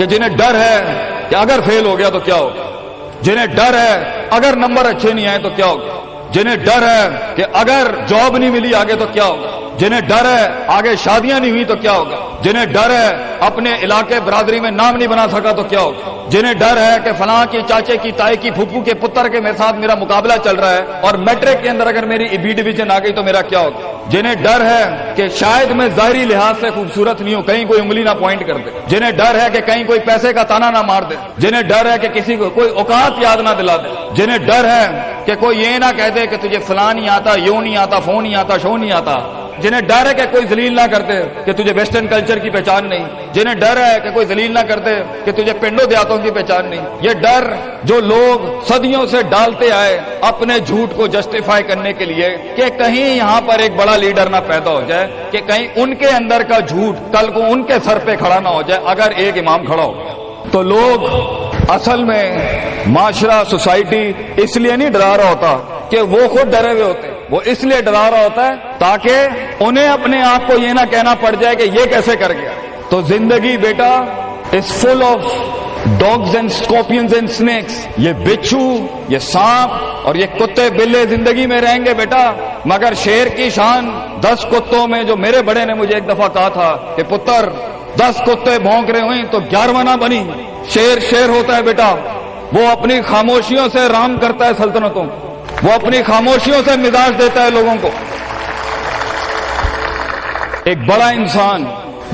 کہ جنہیں ڈر ہے کہ اگر فیل ہو گیا تو کیا ہوگا، جنہیں ڈر ہے اگر نمبر اچھے نہیں آئے تو کیا ہوگا، جنہیں ڈر ہے کہ اگر جاب نہیں ملی آگے تو کیا ہوگا، جنہیں ڈر ہے آگے شادیاں نہیں ہوئی تو کیا ہوگا، جنہیں ڈر ہے اپنے علاقے برادری میں نام نہیں بنا سکا تو کیا ہوگا، جنہیں ڈر ہے کہ فلاں کی چاچے کی تائی کی پھپھو کے پتر کے میرے ساتھ میرا مقابلہ چل رہا ہے اور میٹرک کے اندر اگر میری بی ڈویژن آ گئی تو میرا کیا ہوگا، جنہیں ڈر ہے کہ شاید میں ظاہری لحاظ سے خوبصورت نہیں ہوں، کہیں کوئی انگلی نہ پوائنٹ کر دے، جنہیں ڈر ہے کہ کہیں کوئی پیسے کا تانا نہ مار دے، جنہیں ڈر ہے کہ کسی کو کوئی اوقات یاد نہ دلا دے، جنہیں ڈر ہے کہ کوئی یہ نہ کہہ دے کہ تجھے فلاں نہیں آتا، یوں نہیں آتا، فون نہیں آتا، شو نہیں آتا، جنہیں ڈر ہے کہ کوئی ذلیل نہ کرتے کہ تجھے ویسٹرن کلچر کی پہچان نہیں، جنہیں ڈر ہے کہ کوئی ذلیل نہ کرتے کہ تجھے پنڈوں دیہاتوں کی پہچان نہیں، یہ ڈر جو لوگ صدیوں سے ڈالتے آئے اپنے جھوٹ کو جسٹیفائی کرنے کے لیے کہ کہیں یہاں پر ایک بڑا لیڈر نہ پیدا ہو جائے، کہ کہیں ان کے اندر کا جھوٹ کل کو ان کے سر پہ کھڑا نہ ہو جائے اگر ایک امام کھڑا ہو، تو لوگ اصل میں معاشرہ سوسائٹی اس لیے نہیں ڈرا رہا ہوتا کہ وہ خود ڈرے ہوئے ہوتے، وہ اس لیے ڈرا رہا ہوتا ہے تاکہ انہیں اپنے آپ کو یہ نہ کہنا پڑ جائے کہ یہ کیسے کر گیا۔ تو زندگی بیٹا is full of dogs and scorpions and snakes, یہ بچھو، یہ سانپ اور یہ کتے بلے زندگی میں رہیں گے بیٹا، مگر شیر کی شان 10 کتوں میں، جو میرے بڑے نے مجھے ایک دفعہ کہا تھا کہ پتر 10 کتے بھونک رہے ہوئیں تو 11واں نہ بنی، شیر ہوتا ہے بیٹا، وہ اپنی خاموشیوں سے رام کرتا ہے سلطنتوں، وہ اپنی خاموشیوں سے مزاج دیتا ہے لوگوں کو۔ ایک بڑا انسان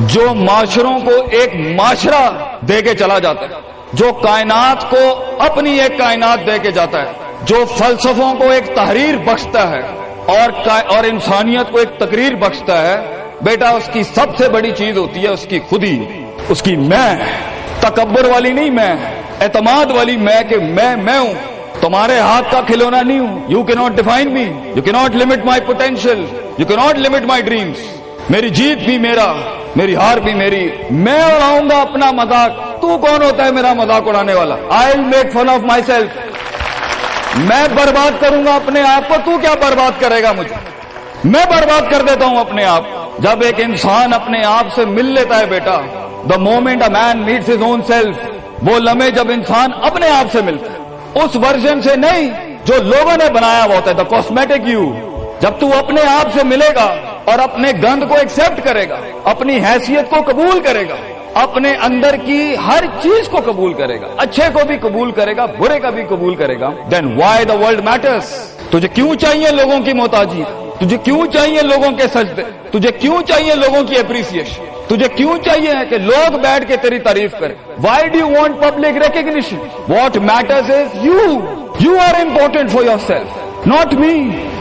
جو معاشروں کو ایک معاشرہ دے کے چلا جاتا ہے، جو کائنات کو اپنی ایک کائنات دے کے جاتا ہے، جو فلسفوں کو ایک تحریر بخشتا ہے اور انسانیت کو ایک تقریر بخشتا ہے، بیٹا اس کی سب سے بڑی چیز ہوتی ہے اس کی خودی، اس کی میں، تکبر والی نہیں میں، اعتماد والی میں کہ میں ہوں، تمہارے ہاتھ کا کھلونا نہیں ہوں، یو کی ناٹ ڈیفائن می، یو کی not limit my potential, you کی ناٹ لمٹ مائی ڈریمز، میری جیت بھی میرا، میری ہار بھی میری، میں اڑاؤں گا اپنا مذاق، تو کون ہوتا ہے میرا مذاق اڑانے والا، I will make fun of myself, میں برباد کروں گا اپنے آپ کو، تو کیا برباد کرے گا مجھے، میں برباد کر دیتا ہوں اپنے آپ۔ جب ایک انسان اپنے آپ سے مل لیتا ہے بیٹا، the moment a man meets his own self, وہ لمحے جب انسان اپنے آپ سے ملتا ہے، اس ورژن سے نہیں جو لوگوں نے بنایا ہوا ہوتا ہے، دا کاسمیٹک یو، جب تو اپنے آپ سے ملے گا اور اپنے گند کو ایکسپٹ کرے گا، اپنی حیثیت کو قبول کرے گا، اپنے اندر کی ہر چیز کو قبول کرے گا، اچھے کو بھی قبول کرے گا، برے کا بھی قبول کرے گا، دین وائی دا ورلڈ میٹرز۔ تجھے کیوں چاہیے لوگوں کی محتاجی، تجھے کیوں چاہیے لوگوں کے سجدے، تجھے کیوں چاہیے لوگوں کی اپریسیشن، تجھے کیوں چاہیے کہ لوگ بیٹھ کے تیری تعریف کریں، why do you want public recognition, what matters is you are important for yourself, not me,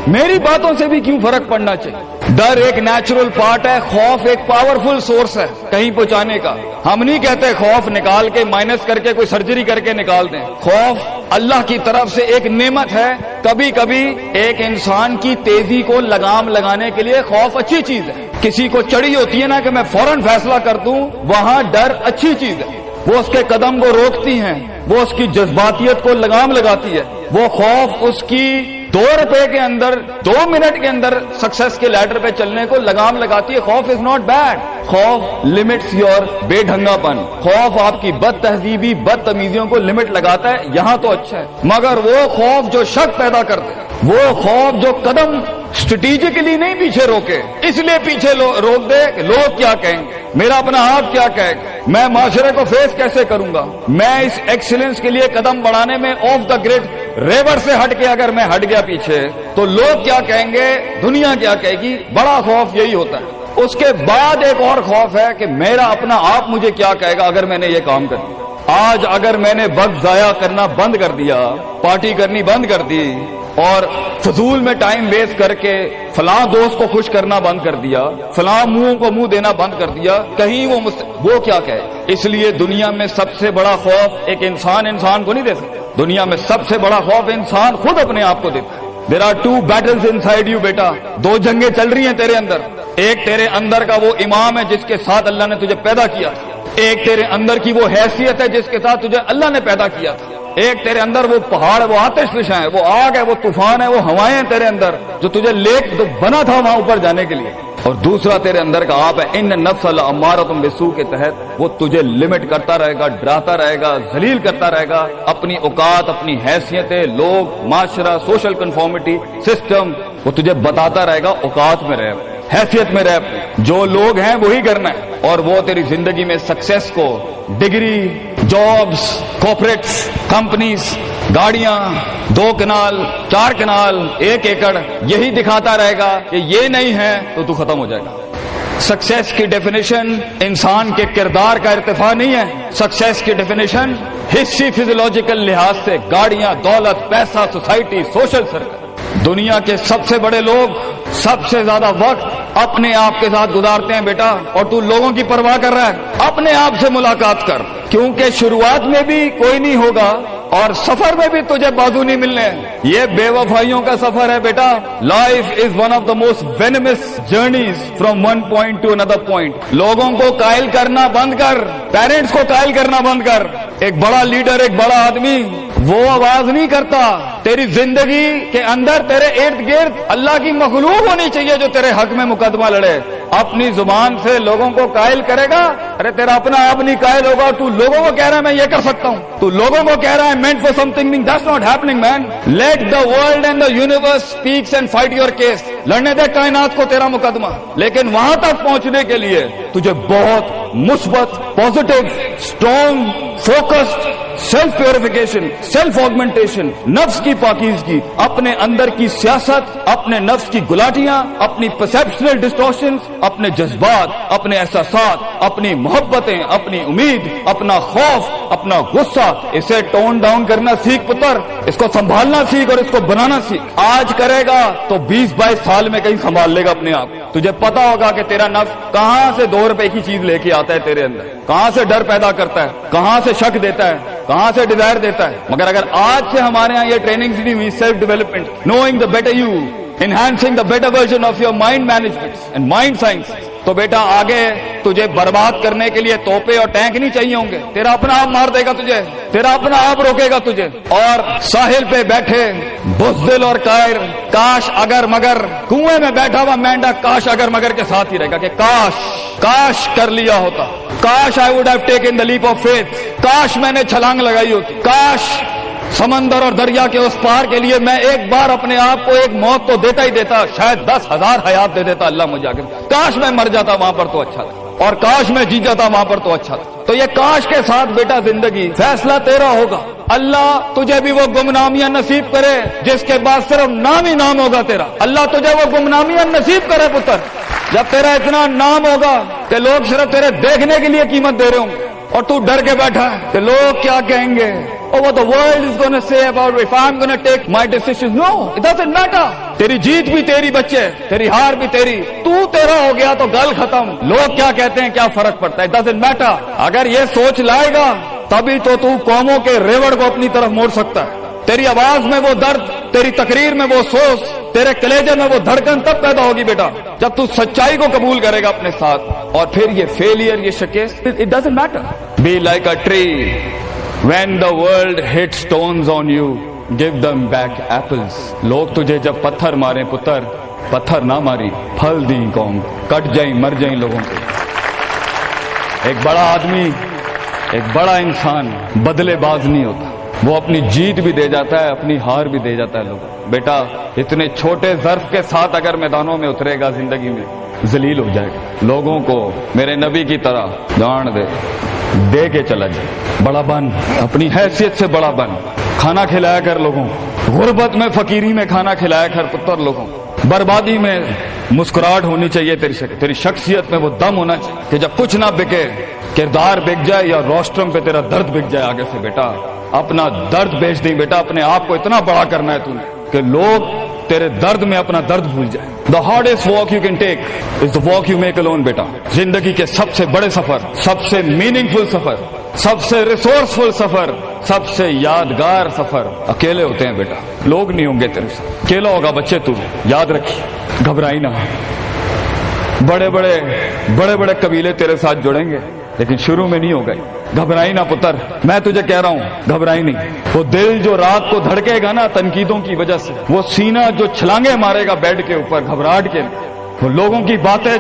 میری باتوں سے بھی کیوں فرق پڑنا چاہیے۔ ڈر ایک نیچرل پارٹ ہے، خوف ایک پاورفل سورس ہے کہیں پہنچانے کا۔ ہم نہیں کہتے خوف نکال کے مائنس کر کے کوئی سرجری کر کے نکال دیں، خوف اللہ کی طرف سے ایک نعمت ہے۔ کبھی کبھی ایک انسان کی تیزی کو لگام لگانے کے لیے خوف اچھی چیز ہے۔ کسی کو چڑی ہوتی ہے نا کہ میں فوراً فیصلہ کر دوں، وہاں ڈر اچھی چیز ہے، وہ اس کے قدم کو روکتی ہیں، وہ اس کی جذباتیت کو لگام لگاتی ہے۔ وہ خوف اس کی 2 روپے کے اندر 2 منٹ کے اندر سکسیس کے لیڈر پہ چلنے کو لگام لگاتی ہے۔ خوف از ناٹ بیڈ، خوف لمٹس یور بے ڈھنگا پن، خوف آپ کی بد تہذیبی بدتمیزیوں کو لمٹ لگاتا ہے، یہاں تو اچھا ہے۔ مگر وہ خوف جو شک پیدا کرتے، وہ خوف جو قدم اسٹریٹجکلی نہیں پیچھے روکے، اس لیے پیچھے روک دے کہ لوگ کیا کہیں گے، میرا اپنا آپ کیا کہے گا، میں معاشرے کو فیس کیسے کروں گا، میں اس ایکسیلنس کے لیے قدم بڑھانے میں آف دا گریڈ ریور سے ہٹ کے اگر میں ہٹ گیا پیچھے تو لوگ کیا کہیں گے، دنیا کیا کہے گی۔ بڑا خوف یہی ہوتا ہے۔ اس کے بعد ایک اور خوف ہے کہ میرا اپنا آپ مجھے کیا کہے گا اگر میں نے یہ کام کر دیا۔ آج اگر میں نے وقت ضائع کرنا بند کر دیا، پارٹی کرنی بند کر دی اور فضول میں ٹائم ویسٹ کر کے فلاں دوست کو خوش کرنا بند کر دیا، فلاں منہ کو منہ دینا بند کر دیا، کہیں وہ کیا کہے۔ اس لیے دنیا میں سب سے بڑا خوف ایک انسان کو نہیں دے سکتا، دنیا میں سب سے بڑا خوف انسان خود اپنے آپ کو دیتا ہے۔ There are 2 battles inside you بیٹا، 2 جنگیں چل رہی ہیں تیرے اندر۔ ایک تیرے اندر کا وہ امام ہے جس کے ساتھ اللہ نے تجھے پیدا کیا، ایک تیرے اندر کی وہ حیثیت ہے جس کے ساتھ تجھے اللہ نے پیدا کیا تھا، ایک تیرے اندر وہ پہاڑ، وہ آتش فشاں ہے، وہ آگ ہے، وہ طوفان ہے، وہ ہوائیں ہیں تیرے اندر جو تجھے لیک جو بنا تھا وہاں اوپر جانے کے لیے۔ اور دوسرا تیرے اندر کا آپ ہے ان نفس الامارۃ بالسوء کے تحت وہ تجھے لمٹ کرتا رہے گا، ڈراتا رہے گا، ذلیل کرتا رہے گا، اپنی اوقات، اپنی حیثیتیں، لوگ، معاشرہ، سوشل کنفارمیٹی، سسٹم، وہ تجھے بتاتا رہے گا اوقات میں رہ، حیثیت میں رہ، جو لوگ ہیں وہی کرنا ہے، اور وہ تیری زندگی میں سکسیس کو، ڈگری، جابز، کارپوریٹس، کمپنیز، گاڑیاں، 2 کنال، 4 کنال، 1 ایکڑ، یہی دکھاتا رہے گا کہ یہ نہیں ہے تو ختم ہو جائے گا۔ سکسیس کی ڈیفینیشن انسان کے کردار کا ارتفاع نہیں ہے، سکسیس کی ڈیفینیشن حصی فزیولوجیکل لحاظ سے گاڑیاں، دولت، پیسہ، سوسائٹی، سوشل سرکل۔ دنیا کے سب سے بڑے لوگ سب سے زیادہ وقت اپنے آپ کے ساتھ گزارتے ہیں بیٹا، اور تو لوگوں کی پرواہ کر رہا ہے؟ اپنے آپ سے ملاقات کر، کیونکہ شروعات میں بھی کوئی نہیں ہوگا اور سفر میں بھی تجھے بازو نہیں ملنے، یہ بے وفائیوں کا سفر ہے بیٹا۔ Life is one of the most venomous journeys from one point to another point. لوگوں کو قائل کرنا بند کر، پیرنٹس کو قائل کرنا بند کر۔ ایک بڑا لیڈر، ایک بڑا آدمی وہ آواز نہیں کرتا، تیری زندگی کے اندر تیرے ارد گرد اللہ کی مخلوق ہونی چاہیے جو تیرے حق میں مقدمہ لڑے۔ اپنی زبان سے لوگوں کو قائل کرے گا، ارے تیرا اپنا آپ نہیں قائل ہوگا، تو لوگوں کو کہہ رہا ہے میں یہ کر سکتا ہوں، تو لوگوں کو کہہ رہا ہے meant for something that's not happening man. Let the world and the universe speaks and fight your case. لڑنے دے کائنات کو تیرا مقدمہ، لیکن وہاں تک پہنچنے کے لیے تجھے بہت مثبت، positive, strong, focused, self purification, self augmentation, نفس کی پاکیزگی، اپنے اندر کی سیاست، اپنے نفس کی گلاٹیاں، اپنی پرسیپشنل ڈسٹورشنز، اپنے جذبات، اپنے احساسات، اپنی محبتیں، اپنی امید، اپنا خوف، اپنا غصہ، اسے ٹون ڈاؤن کرنا سیکھ پتر، اس کو سنبھالنا سیکھ اور اس کو بنانا سیکھ۔ آج کرے گا تو 20-22 سال میں کہیں سنبھال لے گا اپنے آپ۔ تجھے پتا ہوگا کہ تیرا نفس کہاں سے 2 روپے کی چیز لے کے آتا ہے تیرے اندر، کہاں سے ڈر پیدا کرتا ہے، کہاں سے شک دیتا ہے، کہاں سے ڈیزائر دیتا ہے۔ مگر اگر آج سے ہمارے ہاں یہ ٹریننگز نہیں ہوئی، self development, knowing the better you, enhancing the better version of your mind management and mind science، تو بیٹا آگے تجھے برباد کرنے کے لیے توپے اور ٹینک نہیں چاہیے ہوں گے، تیرا اپنا آپ مار دے گا تجھے، تیرا اپنا آپ روکے گا تجھے۔ اور ساحل پہ بیٹھے بزدل اور قائر، کاش اگر مگر، کنویں میں بیٹھا ہوا مینڈا کاش اگر مگر کے ساتھ ہی رہے گا کہ کاش کر لیا ہوتا، کاش I would have taken the leap of faith، کاش میں نے چھلانگ لگائی ہوتی، کاش سمندر اور دریا کے اس پار کے لیے میں ایک بار اپنے آپ کو ایک موت تو دیتا ہی دیتا، شاید 10,000 حیات دے دیتا اللہ مجھے آگے، کاش میں مر جاتا وہاں پر تو اچھا تھا، اور کاش میں جی جاتا وہاں پر تو اچھا تھا۔ تو یہ کاش کے ساتھ بیٹا زندگی، فیصلہ تیرا ہوگا۔ اللہ تجھے بھی وہ گمنامیاں نصیب کرے جس کے بعد صرف نام ہی نام ہوگا تیرا، اللہ تجھے وہ گمنامیاں نصیب کرے پتر، جب تیرا اتنا نام ہوگا کہ لوگ صرف تیرے دیکھنے کے لیے قیمت دے رہے ہوں گے، اور تو ڈر کے بیٹھا ہے کہ لوگ کیا کہیں گے، or what the world is going to say about if I'm going to take my decisions. No, it doesn't matter. تیری جیت بھی تیری بچے، تیری ہار بھی تیری، تو تیرا ہو گیا تو گل ختم، لوگ کیا کہتے ہیں کیا فرق پڑتا ہے، it doesn't matter۔ اگر یہ سوچ لائے گا تبھی تو قوموں کے ریوڑ کو اپنی طرف موڑ سکتا ہے۔ تیری آواز میں وہ درد، تیری تقریر میں وہ سوز، تیرے کلیجے میں وہ دھڑکن تب پیدا ہوگی بیٹا جب تو سچائی کو قبول کرے گا اپنے ساتھ، اور پھر یہ فیلئر، یہ شکست، it doesn't matter۔ Be like a tree، when the world hits stones on you، give them back apples۔ لوگ تجھے جب پتھر مارے پتر، پتھر نہ ماری، پھل دیں قوم، کٹ جائیں مر جائیں لوگوں کو۔ ایک بڑا آدمی، ایک بڑا انسان بدلے باز نہیں ہوتا، وہ اپنی جیت بھی دے جاتا ہے، اپنی ہار بھی دے جاتا ہے لوگوں۔ بیٹا اتنے چھوٹے ظرف کے ساتھ اگر میدانوں میں اترے گا زندگی میں، ذلیل ہو جائے گا، لوگوں کو میرے نبی کی طرح جان دے کے چلا جائے، بڑا بن، اپنی حیثیت سے بڑا بن، کھانا کھلایا کر لوگوں کو، غربت میں فقیری میں کھانا کھلایا کر پتر لوگوں کو، بربادی میں مسکراہٹ ہونی چاہیے، تیری شخصیت میں وہ دم ہونا چاہیے کہ جب کچھ نہ بکے، کردار بک جائے یا روسٹرم پہ تیرا درد بک جائے آگے سے، بیٹا اپنا درد بیچ دیں بیٹا، اپنے آپ کو اتنا بڑا کرنا ہے تم نے کہ لوگ تیرے درد میں اپنا درد بھول جائے۔ The hardest walk you can take is the walk you make alone بیٹا۔ زندگی کے سب سے بڑے سفر، سب سے میننگ فل سفر، سب سے ریسورسفل سفر، سب سے یادگار سفر اکیلے ہوتے ہیں بیٹا، لوگ نہیں ہوں گے تیرے ساتھ، اکیلا ہوگا بچے تو، یاد رکھیے، گھبرائی نہ۔ بڑے بڑے قبیلے تیرے ساتھ جڑیں گے لیکن شروع میں نہیں ہو گئے، گھبرائی نہ پتر، میں تجھے کہہ رہا ہوں گھبرائی نہیں۔ وہ دل جو رات کو دھڑکے گا نا تنقیدوں کی وجہ سے، وہ سینہ جو چھلانگے مارے گا بیڈ کے اوپر گھبراہٹ کے، وہ لوگوں کی باتیں